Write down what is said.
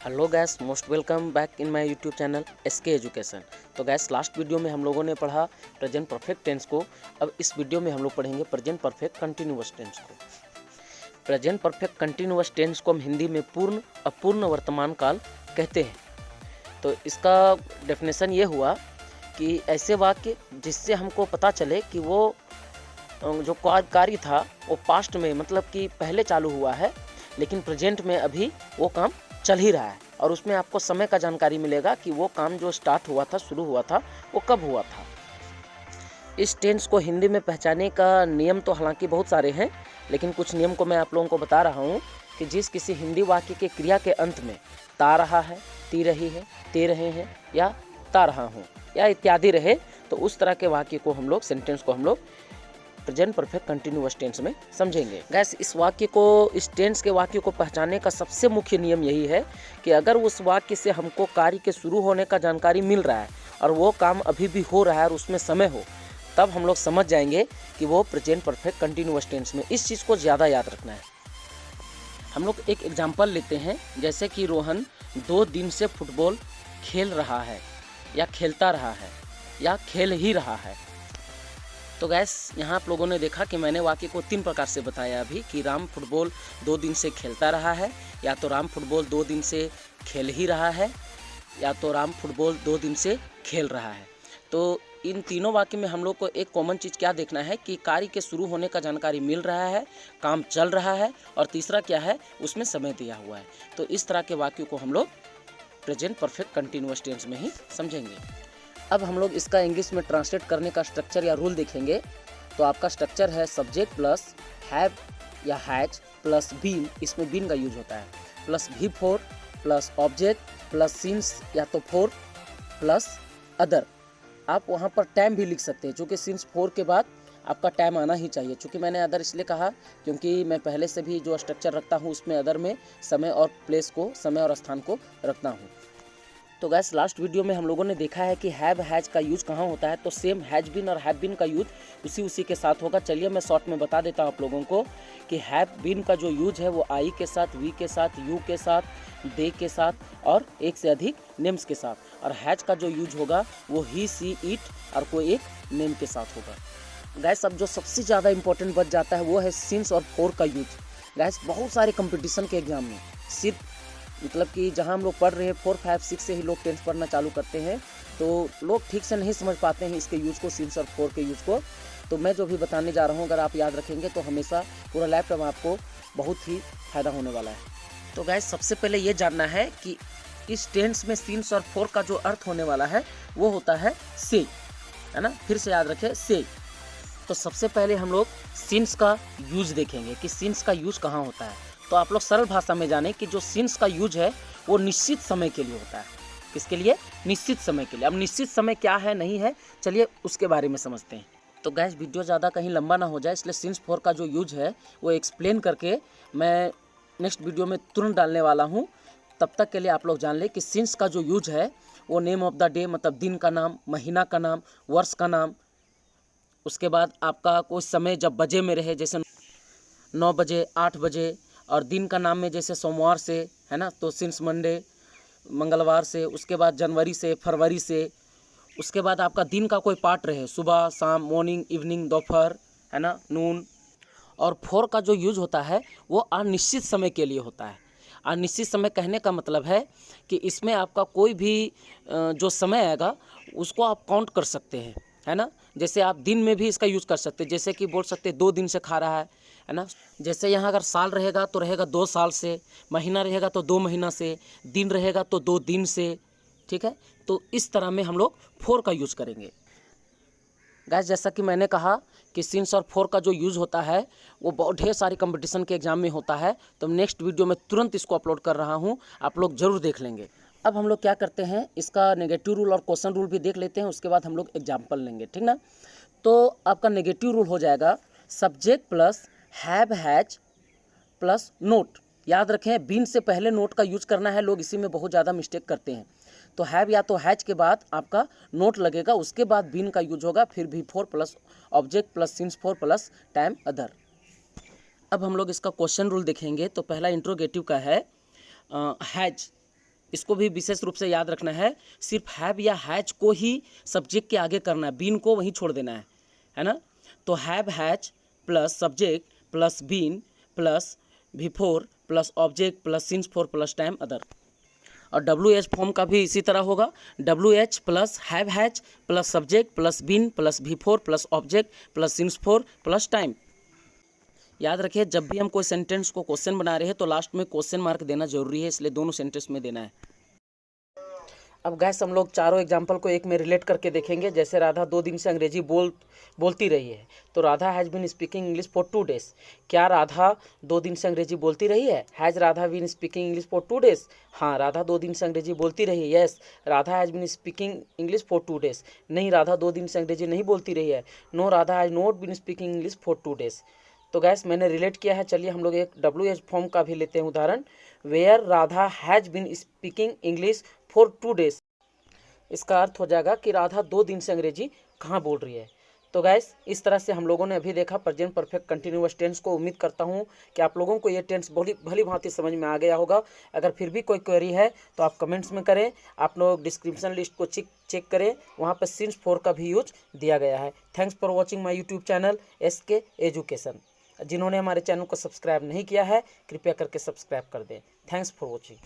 Hello guys, most welcome back in my YouTube channel SK education. तो guys, last video में हम लोगों ने पढ़ा प्रेजेंट परफेक्ट टेंस को। अब इस वीडियो में हम लोग पढ़ेंगे प्रेजेंट परफेक्ट कंटिन्यूअस टेंस को। प्रेजेंट परफेक्ट कंटिन्यूअस टेंस को हम हिंदी में पूर्ण अपूर्ण वर्तमान काल कहते हैं। तो इसका डेफिनेशन ये हुआ कि ऐसे वाक्य जिससे हमको पता चले कि वो जो कार्य था वो पास्ट में मतलब कि पहले चालू हुआ है, लेकिन प्रेजेंट में अभी वो काम चल ही रहा है, और उसमें आपको समय का जानकारी मिलेगा कि वो काम जो स्टार्ट हुआ था, शुरू हुआ था, वो कब हुआ था। इस टेंस को हिंदी में पहचानने का नियम तो हालांकि बहुत सारे हैं, लेकिन कुछ नियम को मैं आप लोगों को बता रहा हूँ कि जिस किसी हिंदी वाक्य के क्रिया के अंत में ता रहा है, ती रही है, ते रहे हैं या ता रहा हूँ या इत्यादि रहे, तो उस तरह के वाक्य को हम लोग, सेंटेंस को हम लोग प्रेजेंट परफेक्ट कंटिन्यूअस टेंस में समझेंगे। गैस, इस वाक्य को, इस टेंस के वाक्य को पहचानने का सबसे मुख्य नियम यही है कि अगर उस वाक्य से हमको कार्य के शुरू होने का जानकारी मिल रहा है और वो काम अभी भी हो रहा है और उसमें समय हो, तब हम लोग समझ जाएंगे कि वो प्रेजेंट परफेक्ट कंटिन्यूअस टेंस में। इस चीज़ को ज़्यादा याद रखना है। हम लोग एक एग्जाम्पल लेते हैं, जैसे कि रोहन 2 दिन से फुटबॉल खेल रहा है या खेलता रहा है या खेल ही रहा है। तो गैस, यहाँ आप लोगों ने देखा कि मैंने वाक्य को 3 प्रकार से बताया अभी कि राम फुटबॉल 2 दिन से खेलता रहा है, या तो राम फुटबॉल 2 दिन से खेल ही रहा है, या तो राम फुटबॉल 2 दिन से खेल रहा है। तो इन तीनों वाक्य में हम लोग को एक कॉमन चीज़ क्या देखना है कि कार्य के शुरू होने का जानकारी मिल रहा है, काम चल रहा है, और तीसरा क्या है, उसमें समय दिया हुआ है। तो इस तरह के वाक्यों को हम लोग प्रेजेंट परफेक्ट कंटिन्यूअस टेंस में ही समझेंगे। अब हम लोग इसका इंग्लिश में ट्रांसलेट करने का स्ट्रक्चर या रूल देखेंगे। तो आपका स्ट्रक्चर है सब्जेक्ट प्लस हैव या हैज प्लस बीन, इसमें बीन का यूज होता है, प्लस भी four plus object plus since या तो फोर प्लस अदर। आप वहाँ पर टाइम भी लिख सकते हैं, चूँकि सिंस फोर के बाद आपका टाइम आना ही चाहिए। चूँकि मैंने अदर इसलिए कहा क्योंकि मैं पहले से भी जो स्ट्रक्चर रखता हूँ उसमें अदर में समय और प्लेस को, समय और स्थान को रखता हूँ। तो गैस, लास्ट वीडियो में हम लोगों ने देखा है कि हैव हैज का यूज़ कहाँ होता है, तो सेम हैज बीन और हैव बीन का यूज उसी के साथ होगा। चलिए मैं शॉर्ट में बता देता हूँ आप लोगों को कि हैव बीन का जो यूज है वो आई के साथ, वी के साथ, यू के साथ, दे के साथ और एक से अधिक नेम्स के साथ, और हैज का जो यूज होगा वो ही, सी, इट और कोई एक नेम के साथ होगा। गैस, अब जो सबसे ज़्यादा इंपॉर्टेंट बच जाता है वो है सिंस और फोर का यूज। गैस, बहुत सारे कंपटीशन के एग्जाम में सिर्फ मतलब कि जहाँ हम लोग पढ़ रहे हैं 4, 5, 6 से ही लोग 10th पढ़ना चालू करते हैं, तो लोग ठीक से नहीं समझ पाते हैं इसके यूज़ को, सिंस और फोर के यूज़ को। तो मैं जो भी बताने जा रहा हूँ, अगर आप याद रखेंगे तो हमेशा पूरा लाइफ टाइम आपको बहुत ही फ़ायदा होने वाला है। तो गैस, सबसे पहले ये जानना है कि इस टेंस में सिंस और फोर का जो अर्थ होने वाला है वो होता है से, है ना। फिर से याद रखें, से। तो सबसे पहले हम लोग सिंस का यूज देखेंगे कि सिंस का यूज कहाँ होता है। तो आप लोग सरल भाषा में जाने कि जो सिंस का यूज है वो निश्चित समय के लिए होता है। किसके लिए? निश्चित समय के लिए। अब निश्चित समय क्या है, नहीं है, चलिए उसके बारे में समझते हैं। तो गैस, वीडियो ज़्यादा कहीं लंबा ना हो जाए, इसलिए सिंस फोर का जो यूज है वो एक्सप्लेन करके मैं नेक्स्ट वीडियो में तुरंत डालने वाला हूँ। तब तक के लिए आप लोग जान लें कि सिंस का जो यूज है वो नेम ऑफ द डे मतलब दिन का नाम, महीना का नाम, वर्ष का नाम, उसके बाद आपका कोई समय जब बजे में रहे, जैसे 9 बजे, 8 बजे, और दिन का नाम में जैसे सोमवार से, है ना, तो सिंस मंडे, मंगलवार से, उसके बाद जनवरी से, फरवरी से, उसके बाद आपका दिन का कोई पार्ट रहे, सुबह, शाम, मॉर्निंग, इवनिंग, दोपहर, है ना, नून। और फोर का जो यूज होता है वो अनिश्चित समय के लिए होता है। अनिश्चित समय कहने का मतलब है कि इसमें आपका कोई भी जो समय आएगा उसको आप काउंट कर सकते हैं, है ना। जैसे आप दिन में भी इसका यूज़ कर सकते हैं, जैसे कि बोल सकते हैं 2 दिन से खा रहा है ना। जैसे यहाँ अगर साल रहेगा तो रहेगा 2 साल से, महीना रहेगा तो 2 महीना से, दिन रहेगा तो 2 दिन से, ठीक है। तो इस तरह में हम लोग फोर का यूज़ करेंगे। गैस, जैसा कि मैंने कहा कि सिंस और फोर का जो यूज़ होता है वो बहुत ढेर सारी कंपटीशन के एग्जाम में होता है। तो नेक्स्ट वीडियो में तुरंत इसको अपलोड कर रहा हूँ, आप लोग ज़रूर देख लेंगे। अब हम लोग क्या करते हैं, इसका नेगेटिव रूल और क्वेश्चन रूल भी देख लेते हैं, उसके बाद हम लोग एग्जाम्पल लेंगे, ठीक ना। तो आपका नेगेटिव रूल हो जाएगा subject plus have has plus note. याद रखें, बीन से पहले नोट का यूज करना है, लोग इसी में बहुत ज़्यादा मिस्टेक करते हैं। तो हैव या तो हैज के बाद आपका नोट लगेगा, उसके बाद बीन का यूज होगा, फिर भी four plus object plus since four plus time other. अब हम लोग इसका क्वेश्चन रूल देखेंगे। तो पहला इंट्रोगेटिव का है हैज, इसको भी विशेष रूप से याद रखना है। सिर्फ हैव या हैज को ही सब्जेक्ट के आगे करना है, बीन को वहीं छोड़ देना है ना। तो have has plus subject plus been plus before plus object plus since for plus time other. और WH फॉर्म का भी इसी तरह होगा, WH plus have has plus subject plus been plus before plus object plus since for plus time. याद रखिए जब भी हम कोई सेंटेंस को क्वेश्चन बना रहे हैं तो लास्ट में क्वेश्चन मार्क देना जरूरी है, इसलिए दोनों सेंटेंस में देना है। अब गैस हम लोग चारों एग्जाम्पल को एक में रिलेट करके देखेंगे। जैसे राधा 2 दिन से अंग्रेजी बोलती रही है, तो Radha has been speaking English for 2 days. क्या राधा 2 दिन से अंग्रेजी बोलती रही है? Has Radha been speaking English for 2 days? हाँ, राधा 2 दिन से अंग्रेजी बोलती रही है। Yes, Radha has been speaking English for 2 days. नहीं, राधा 2 दिन से अंग्रेजी नहीं बोलती रही है। No, Radha has not been speaking English for 2 days. तो गैस मैंने रिलेट किया है। चलिए हम लोग एक WH फॉर्म का भी लेते हैं उदाहरण। Where Radha has been speaking English for 2 days. इसका अर्थ हो जाएगा कि राधा 2 दिन से अंग्रेजी कहाँ बोल रही है। तो गैस इस तरह से हम लोगों ने अभी देखा प्रेजेंट परफेक्ट कंटिन्यूअस टेंस को। उम्मीद करता हूँ कि आप लोगों को ये टेंस भली भांति समझ में आ गया होगा। अगर फिर भी कोई क्वेरी है तो आप कमेंट्स में करें। आप लोग डिस्क्रिप्शन लिस्ट को चेक करें, वहाँ पर सिंस 4 का भी यूज दिया गया है। Thanks for watching my YouTube channel SK education. जिन्होंने हमारे चैनल को सब्सक्राइब नहीं किया है कृपया करके सब्सक्राइब कर दें। Thanks for watching.